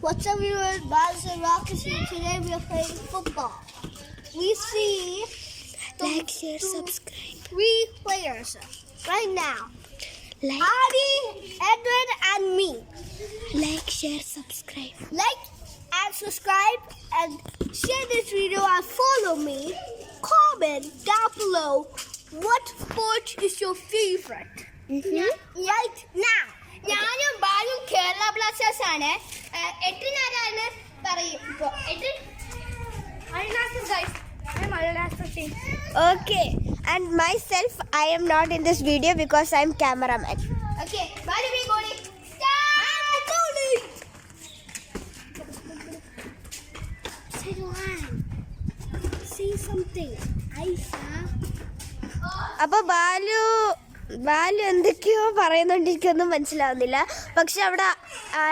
What's up, viewers? Baz and Rockets here. Today we are playing football. We see Like, share, subscribe. 3 players right now. Like, Adi, Edwin, and me. like, share, subscribe. Like and subscribe and share this video and follow me. Comment down below what sport is your favorite. Right now. ഞാനും ബാലും Kerala Blasters ആണ്. 8-4 പറയും. Okay, and myself, I am not in this video because I am cameraman. Okay, Balu B goalie. Say something. Aisha. അപ്പൊ ബാലു എന്തൊക്കെയോ പറയുന്നുണ്ട്, എനിക്കൊന്നും മനസ്സിലാവുന്നില്ല. പക്ഷെ അവിടെ